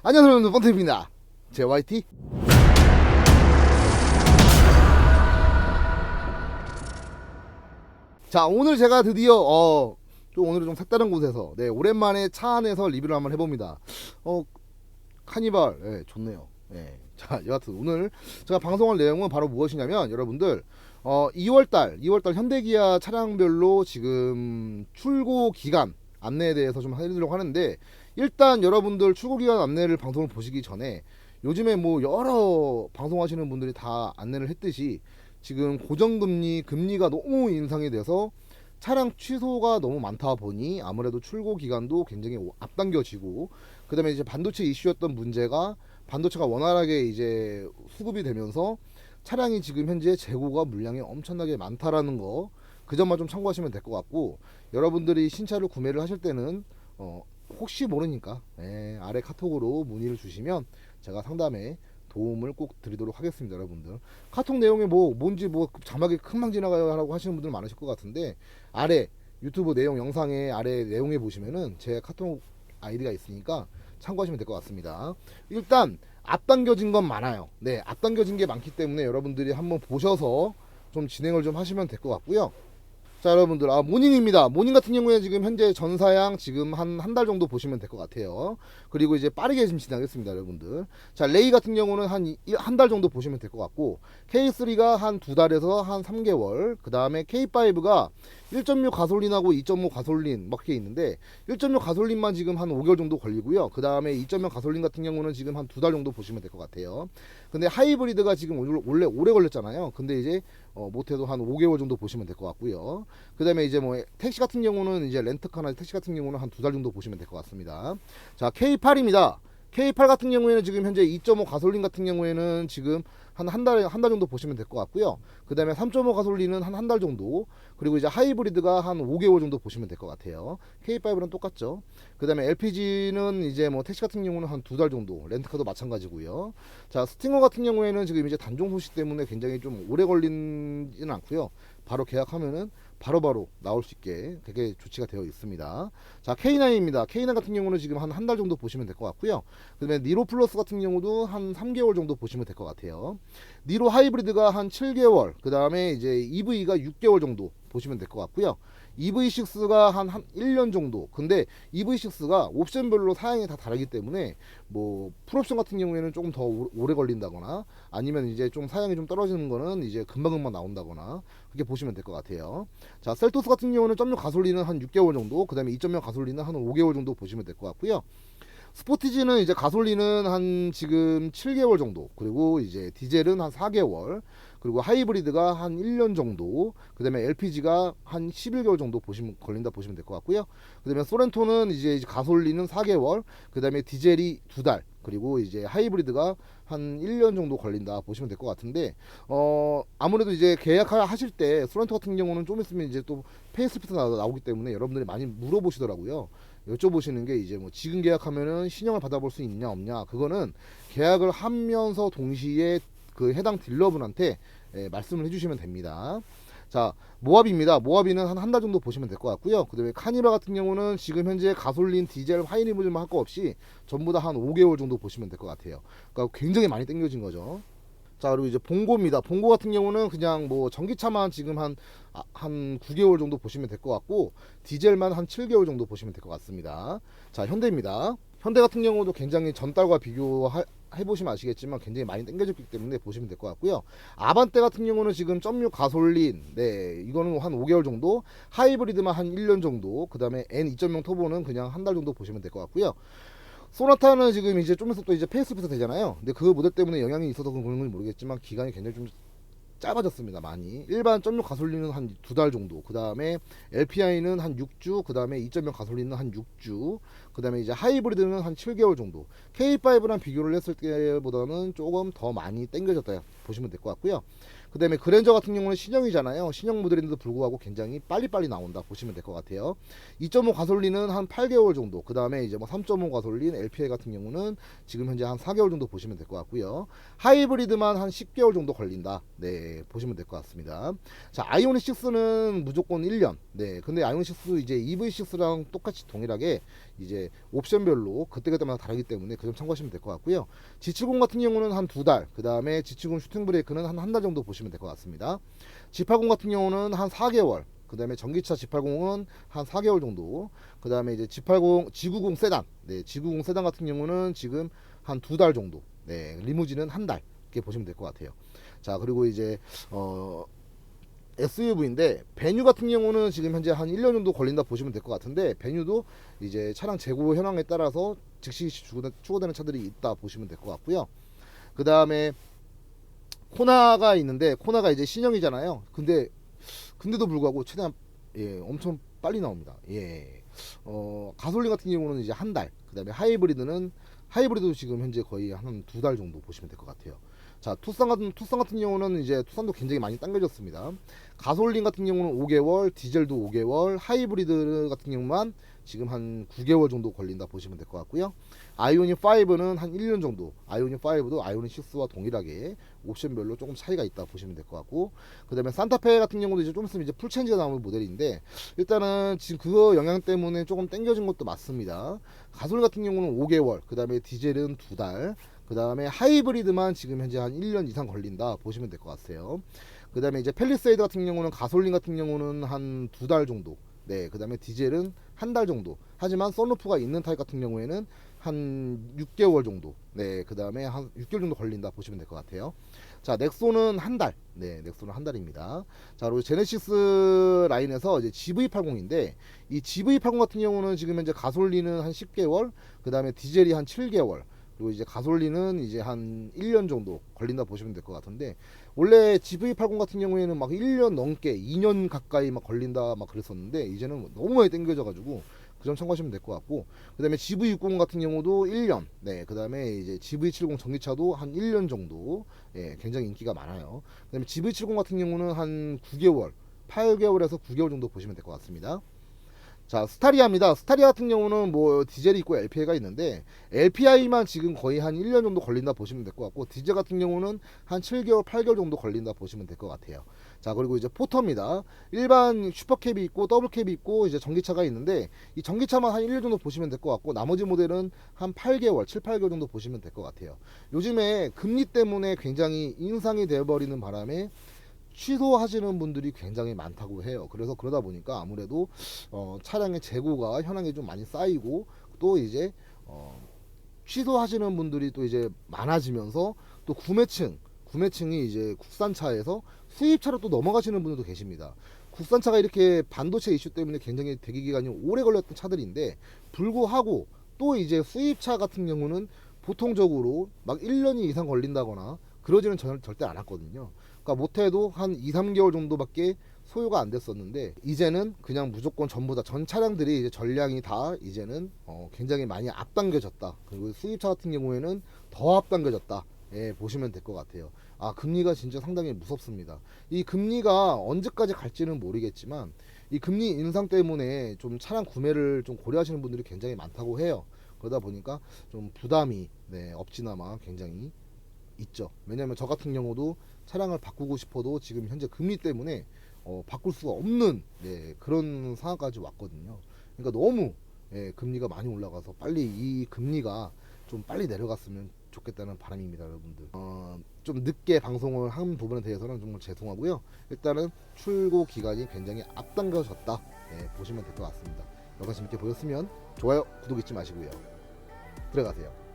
안녕하세요 여러분, 펀트입니다. JYT. 자, 오늘 제가 드디어 좀 오늘은 좀 색다른 곳에서 오랜만에 차 안에서 리뷰를 한번 해봅니다. 카니발 좋네요. 자, 여하튼 오늘 제가 방송할 내용은 바로 무엇이냐면, 여러분들 2월달 현대기아 차량별로 지금 출고 기간 안내에 대해서 좀 해드리려고 하는데, 일단 여러분들 출고 기간 안내를 방송을 보시기 전에, 요즘에 뭐 여러 방송하시는 분들이 다 안내를 했듯이 지금 금리가 너무 인상이 돼서 차량 취소가 너무 많다 보니 아무래도 출고 기간도 굉장히 앞당겨지고, 그 다음에 이제 반도체 이슈였던 문제가 반도체가 원활하게 이제 수급이 되면서 차량이 지금 현재 재고가 물량이 엄청나게 많다라는 거, 그 점만 좀 참고하시면 될 것 같고, 여러분들이 신차를 구매를 하실 때는 혹시 모르니까 아래 카톡으로 문의를 주시면 제가 상담에 도움을 꼭 드리도록 하겠습니다. 여러분들 카톡 내용에 뭔지 자막이 금방 지나가요 라고 하시는 분들 많으실 것 같은데, 아래 유튜브 내용 영상에 아래 내용에 보시면은 제 카톡 아이디가 있으니까 참고하시면 될 것 같습니다. 일단 앞당겨진 건 많아요. 앞당겨진 게 많기 때문에 여러분들이 한번 보셔서 좀 진행을 좀 하시면 될 것 같고요. 자, 여러분들 모닝입니다. 모닝 같은 경우에 지금 현재 전사양 지금 한 달 정도 보시면 될 것 같아요. 그리고 이제 빠르게 좀 진행하겠습니다, 여러분들. 자, 레이 같은 경우는 한 달 정도 보시면 될 것 같고, K3가 한 2달에서 한 3개월, 그 다음에 K5가 1.6 가솔린하고 2.5 가솔린 막 이렇게 있는데, 1.6 가솔린만 지금 한 5개월 정도 걸리고요. 그 다음에 2.0 가솔린 같은 경우는 지금 한 2달 정도 보시면 될 것 같아요. 근데 하이브리드가 지금 원래 오래 걸렸잖아요. 근데 이제 못해도 한 5개월 정도 보시면 될 것 같고요. 그 다음에 이제 택시 같은 경우는 이제 렌트카나 택시 같은 경우는 한 2달 정도 보시면 될 것 같습니다. 자, K8입니다. K8 같은 경우에는 지금 현재 2.5 가솔린 같은 경우에는 지금 한 달 정도 보시면 될 것 같고요. 그 다음에 3.5 가솔린은 한 달 정도, 그리고 이제 하이브리드가 한 5개월 정도 보시면 될 것 같아요. K5랑 똑같죠. 그 다음에 LPG는 이제 택시 같은 경우는 한 2달 정도, 렌트카도 마찬가지고요. 자, 스팅어 같은 경우에는 지금 이제 단종 소식 때문에 굉장히 좀 오래 걸리지는 않고요. 바로 계약하면은 바로바로 나올 수 있게 되게 조치가 되어 있습니다. 자, K9입니다. K9 같은 경우는 지금 한 달 정도 보시면 될 것 같고요. 그 다음에 니로 플러스 같은 경우도 한 3개월 정도 보시면 될 것 같아요. 니로 하이브리드가 한 7개월, 그 다음에 이제 EV가 6개월 정도 보시면 될 것 같고요. EV6가 한 1년 정도. 근데 EV6가 옵션별로 사양이 다 다르기 때문에 풀옵션 같은 경우에는 조금 더 오래 걸린다거나, 아니면 이제 좀 사양이 좀 떨어지는 거는 이제 금방금방 나온다거나, 그렇게 보시면 될 것 같아요. 자, 셀토스 같은 경우는 1.6 가솔린은 한 6개월 정도, 그 다음에 2.0 가솔린은 한 5개월 정도 보시면 될 것 같고요. 스포티지는 이제 가솔린은 한 지금 7개월 정도, 그리고 이제 디젤은 한 4개월, 그리고 하이브리드가 한 1년 정도, 그 다음에 LPG가 한 11개월 정도 걸린다 보시면 될 것 같고요. 그 다음에 소렌토는 이제 가솔린은 4개월, 그 다음에 디젤이 2달, 그리고 이제 하이브리드가 한 1년 정도 걸린다 보시면 될 것 같은데, 아무래도 이제 계약하실 때 소렌토 같은 경우는 좀 있으면 이제 또 페이스리프트 나오기 때문에 여러분들이 많이 물어보시더라고요. 여쭤보시는 게 이제 지금 계약하면은 신형을 받아볼 수 있냐 없냐, 그거는 계약을 하면서 동시에 그 해당 딜러분한테 말씀을 해주시면 됩니다. 자, 모하비입니다. 모하비는 한 달 정도 보시면 될 것 같고요. 그 다음에 카니발 같은 경우는 지금 현재 가솔린, 디젤, 하이브리드만 할 거 없이 전부 다 한 5개월 정도 보시면 될 것 같아요. 그러니까 굉장히 많이 땡겨진 거죠. 자, 그리고 이제 봉고입니다. 봉고 같은 경우는 그냥 전기차만 지금 한 9개월 정도 보시면 될 것 같고, 디젤만 한 7개월 정도 보시면 될 것 같습니다. 자, 현대입니다. 현대 같은 경우도 굉장히 전달과 해보시면 아시겠지만 굉장히 많이 땡겨졌기 때문에 보시면 될 것 같고요. 아반떼 같은 경우는 지금 0.6 가솔린, 이거는 한 5개월 정도, 하이브리드만 한 1년 정도, 그 다음에 N2.0 터보는 그냥 한 달 정도 보시면 될 것 같고요. 소나타는 지금 이제 좀 있으면 또 이제 페이스리프트 되잖아요. 근데 그 모델 때문에 영향이 있어서 그런 건지 모르겠지만 기간이 굉장히 좀 짧아졌습니다. 많이. 일반 0.6 가솔린은 한 2달 정도, 그 다음에 LPI는 한 6주, 그 다음에 2.0 가솔린은 한 6주, 그 다음에 이제 하이브리드는 한 7개월 정도. K5랑 비교를 했을 때보다는 조금 더 많이 땡겨졌다 보시면 될 것 같고요. 그 다음에 그랜저 같은 경우는 신형이잖아요. 신형 모델인데도 불구하고 굉장히 빨리빨리 나온다 보시면 될 것 같아요. 2.5 가솔린은 한 8개월 정도, 그 다음에 이제 3.5 가솔린 LPI 같은 경우는 지금 현재 한 4개월 정도 보시면 될 것 같고요. 하이브리드만 한 10개월 정도 걸린다, 보시면 될 것 같습니다. 자, 아이오닉 6는 무조건 1년. 근데 아이오닉 6 이제 EV6랑 똑같이 동일하게 이제 옵션별로 그때그때마다 다르기 때문에 그 점 참고하시면 될 것 같고요. G70 같은 경우는 한 2달, 그 다음에 G70 슈팅 브레이크는 한 달 정도 보시면 될 것 같습니다. G80 같은 경우는 한 4개월, 그 다음에 전기차 G80은 한 4개월 정도, 그 다음에 이제 G90 세단, 네, G90 세단 같은 경우는 지금 한 2달 정도, 네, 리무진은 한 달, 이렇게 보시면 될 것 같아요. 자, 그리고 이제 SUV인데 베뉴 같은 경우는 지금 현재 한 1년 정도 걸린다 보시면 될 것 같은데, 베뉴도 이제 차량 재고 현황에 따라서 즉시 추가되는 차들이 있다 보시면 될 것 같고요. 그 다음에 코나가 있는데, 코나가 이제 신형이잖아요. 근데도 불구하고 최대한 엄청 빨리 나옵니다. 가솔린 같은 경우는 이제 한 달, 그 다음에 하이브리드도 지금 현재 거의 한 2달 정도 보시면 될 것 같아요. 자, 투싼 같은 경우는 이제 투싼도 굉장히 많이 당겨졌습니다. 가솔린 같은 경우는 5개월, 디젤도 5개월, 하이브리드 같은 경우만 지금 한 9개월 정도 걸린다 보시면 될 것 같고요. 아이오닉 5는 한 1년 정도, 아이오닉 5도 아이오닉 6와 동일하게 옵션별로 조금 차이가 있다 보시면 될 것 같고, 그 다음에 산타페 같은 경우도 이제 좀 있으면 이제 풀체인지가 나오는 모델인데, 일단은 지금 그거 영향 때문에 조금 당겨진 것도 맞습니다. 가솔린 같은 경우는 5개월, 그 다음에 디젤은 2달, 그 다음에 하이브리드만 지금 현재 한 1년 이상 걸린다 보시면 될 것 같아요. 그 다음에 이제 팰리세이드 같은 경우는, 가솔린 같은 경우는 한 2달 정도, 네, 그 다음에 디젤은 한 달 정도, 하지만 썬루프가 있는 타입 같은 경우에는 한 6개월 정도, 네, 그 다음에 한 6개월 정도 걸린다 보시면 될 것 같아요. 자, 넥소는 한 달, 네, 넥소는 한 달입니다. 자, 그리고 제네시스 라인에서 이제 GV80인데, 이 GV80 같은 경우는 지금 현재 가솔린은 한 10개월, 그 다음에 디젤이 한 7개월, 그리고 이제 가솔린은 이제 한 1년 정도 걸린다 보시면 될 것 같은데, 원래 GV80 같은 경우에는 막 1년 넘게 2년 가까이 막 걸린다 막 그랬었는데, 이제는 너무 많이 땡겨져 가지고 그 점 참고하시면 될 것 같고, 그 다음에 GV60 같은 경우도 1년, 네, 그 다음에 이제 GV70 전기차도 한 1년 정도, 굉장히 인기가 많아요. 그 다음에 GV70 같은 경우는 한 9개월, 8개월에서 9개월 정도 보시면 될 것 같습니다. 자, 스타리아입니다. 스타리아 같은 경우는 뭐 디젤이 있고 LPI가 있는데, LPI만 지금 거의 한 1년 정도 걸린다 보시면 될 것 같고, 디젤 같은 경우는 한 7개월, 8개월 정도 걸린다 보시면 될 것 같아요. 자, 그리고 이제 포터입니다. 일반 슈퍼캡이 있고 더블캡이 있고 이제 전기차가 있는데, 이 전기차만 한 1년 정도 보시면 될 것 같고, 나머지 모델은 한 8개월, 7, 8개월 정도 보시면 될 것 같아요. 요즘에 금리 때문에 굉장히 인상이 되어버리는 바람에 취소하시는 분들이 굉장히 많다고 해요. 그래서 그러다 보니까 아무래도 차량의 재고가 현황에 좀 많이 쌓이고, 또 이제 취소하시는 분들이 또 이제 많아지면서, 또 구매층이 이제 국산차에서 수입차로 또 넘어가시는 분들도 계십니다. 국산차가 이렇게 반도체 이슈 때문에 굉장히 대기 기간이 오래 걸렸던 차들인데, 불구하고 또 이제 수입차 같은 경우는 보통적으로 막 1년 이상 걸린다거나 그러지는 절대 않았거든요. 그러니까 못해도 한 2, 3개월 정도밖에 소요가 안 됐었는데, 이제는 그냥 무조건 전부 다 전 차량들이 이제 전량이 다 이제는 굉장히 많이 앞당겨졌다. 그리고 수입차 같은 경우에는 더 앞당겨졌다. 보시면 될 것 같아요. 아, 금리가 진짜 상당히 무섭습니다. 이 금리가 언제까지 갈지는 모르겠지만, 이 금리 인상 때문에 좀 차량 구매를 좀 고려하시는 분들이 굉장히 많다고 해요. 그러다 보니까 좀 부담이 없지나마 굉장히 있죠. 왜냐하면 저 같은 경우도 차량을 바꾸고 싶어도 지금 현재 금리 때문에 바꿀 수가 없는 그런 상황까지 왔거든요. 그러니까 너무 금리가 많이 올라가서 빨리 이 금리가 좀 빨리 내려갔으면 좋겠다는 바람입니다, 여러분들. 좀 늦게 방송을 한 부분에 대해서는 정말 죄송하고요. 일단은 출고 기간이 굉장히 앞당겨졌다, 보시면 될 것 같습니다. 영상 재밌게 보셨으면 좋아요, 구독 잊지 마시고요. 들어가세요.